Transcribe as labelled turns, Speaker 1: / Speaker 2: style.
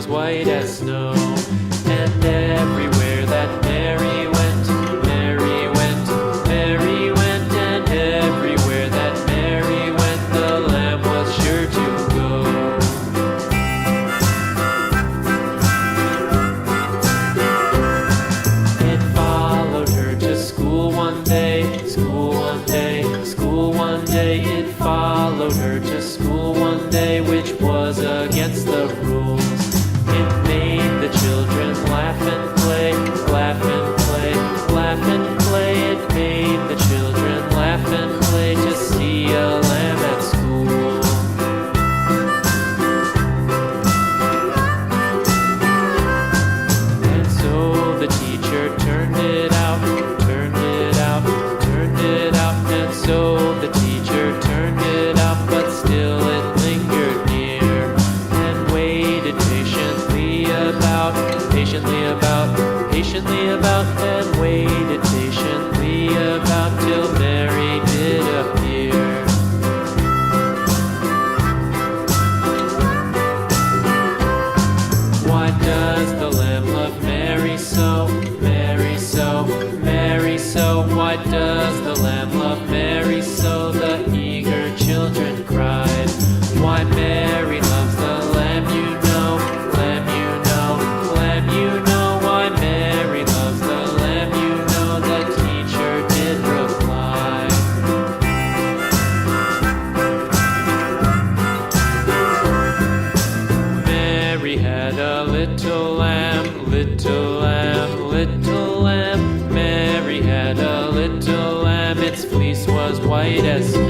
Speaker 1: white as snow. And everywhere that Mary went, Mary went, Mary went, and everywhere that Mary went, the lamb was sure to go. It followed her to school one day, school one day, school one day. It followed her to school one day, which was against the rules. It made the children laugh and play, laugh and play, laugh and play. It made the children laugh and play to see a lamb at school. And so the teacher turned it out, turned it out, turned it out. And so the teacher turned it out, but still it lingered near and waited patiently about, patiently about, patiently about, and waited patiently about till Mary did appear. Why does the lamb love Mary so, Mary so, Mary so? Why does the lamb love Mary so? The eager children cried. Why Mary loves the lamb, you know, lamb, you know, lamb, you know. Why Mary loves the lamb, you know, the teacher did reply. Mary had a little lamb, little lamb, little lamb. Mary had a little lamb, its fleece was white as snow.